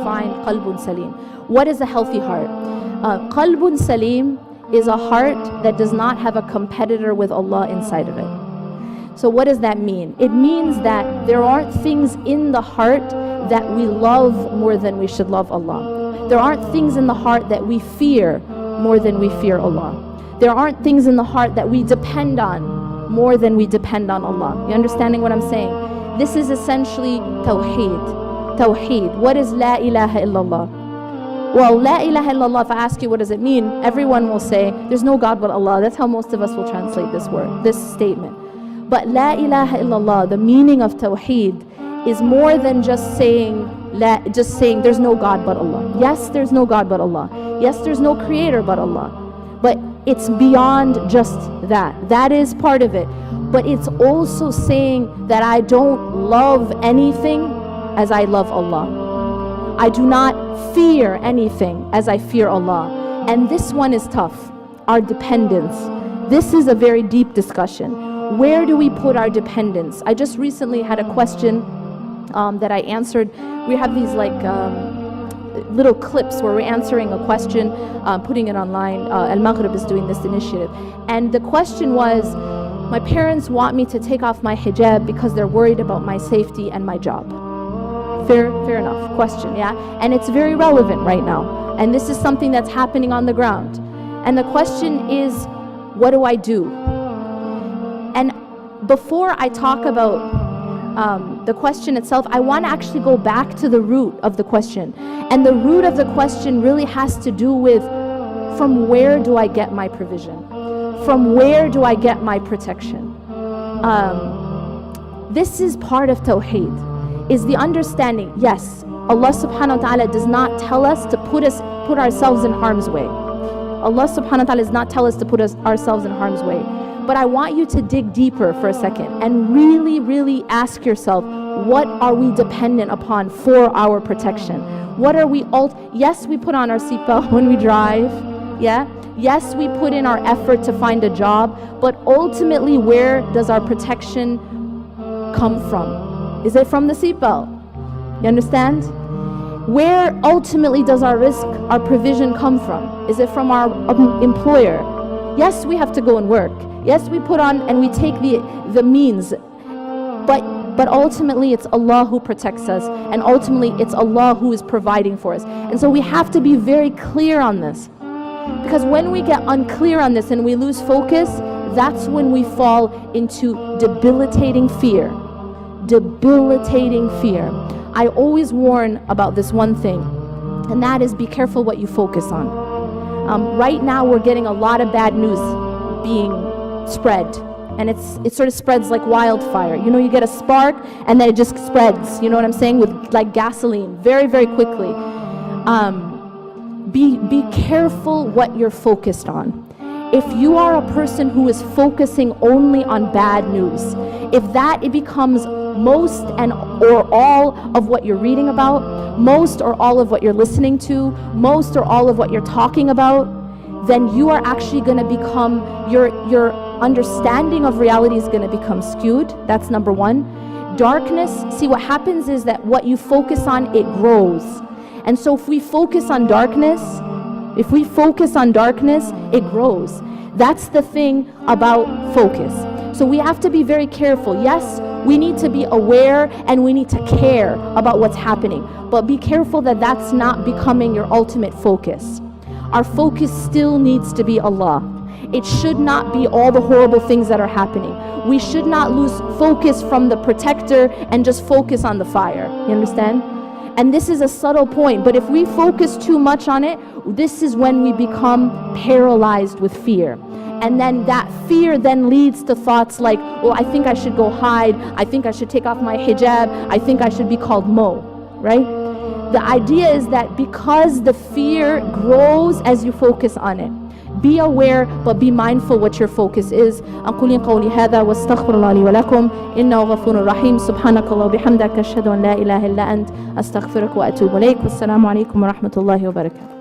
define qalbun salim. What is a healthy heart? Qalbun salim is a heart that does not have a competitor with Allah inside of it. So what does that mean? It means that there aren't things in the heart that we love more than we should love Allah. There aren't things in the heart that we fear more than we fear Allah. There aren't things in the heart that we depend on more than we depend on Allah. You understanding what I'm saying? This is essentially tawheed. Tawheed. What is la ilaha illallah? Well, la ilaha illallah, if I ask you what does it mean, everyone will say, there's no God but Allah. That's how most of us will translate this word, this statement. But la ilaha illallah, the meaning of tawheed, is more than just saying there's no God but Allah. Yes, there's no God but Allah. Yes, there's no creator but Allah. But it's beyond just that. That is part of it. But it's also saying that I don't love anything as I love Allah. I do not fear anything as I fear Allah. And this one is tough. Our dependence. This is a very deep discussion. Where do we put our dependence? I just recently had a question that I answered. We have these like little clips where we're answering a question, putting it online. Al-Maghrib is doing this initiative. And the question was, my parents want me to take off my hijab because they're worried about my safety and my job. Fair enough question, yeah? And it's very relevant right now. And this is something that's happening on the ground. And the question is, what do I do? And before I talk about the question itself, I want to actually go back to the root of the question. And the root of the question really has to do with, from where do I get my provision? From where do I get my protection? This is part of Tawheed, is the understanding, yes, Allah subhanahu wa ta'ala does not tell us to put ourselves in harm's way. Allah subhanahu wa ta'ala does not tell us to put ourselves in harm's way. But I want you to dig deeper for a second and really, really ask yourself, what are we dependent upon for our protection? What are we yes, we put on our seatbelt when we drive, yeah? Yes, we put in our effort to find a job, but ultimately, where does our protection come from? Is it from the seatbelt? You understand? Where ultimately does our risk, our provision come from? Is it from our employer? Yes, we have to go and work. Yes, we put on and we take the means, but ultimately it's Allah who protects us, and ultimately it's Allah who is providing for us. And so we have to be very clear on this, because when we get unclear on this and we lose focus, that's when we fall into debilitating fear. Debilitating fear. I always warn about this one thing, and that is, be careful what you focus on. Right now we're getting a lot of bad news being spread, and it sort of spreads like wildfire. You know, you get a spark and then it just spreads, you know what I'm saying, with like gasoline, very, very quickly. Be careful what you're focused on. If you are a person who is focusing only on bad news, if it becomes most or all of what you're reading about, most or all of what you're listening to, most or all of what you're talking about, then you are actually going to become, your understanding of reality is going to become skewed. That's number one. Darkness, see, what happens is that what you focus on, it grows. And so if we focus on darkness, it grows. That's the thing about focus. So we have to be very careful. Yes, we need to be aware and we need to care about what's happening, but be careful that that's not becoming your ultimate focus. Our focus still needs to be Allah. It should not be all the horrible things that are happening. We should not lose focus from the protector and just focus on the fire. You understand? And this is a subtle point, but if we focus too much on it, this is when we become paralyzed with fear. And then that fear then leads to thoughts like, well, I think I should go hide. I think I should take off my hijab. I think I should be called Mo, right? The idea is that because the fear grows as you focus on it, be aware but be mindful what your focus is. أقول قولي هذا واستغفر الله لي ولكم إنه غفور رحيم سبحانك الله وبحمدك أشهد أن لا إله إلا أنت أستغفرك وأتوب إليك والسلام عليكم ورحمة الله وبركاته.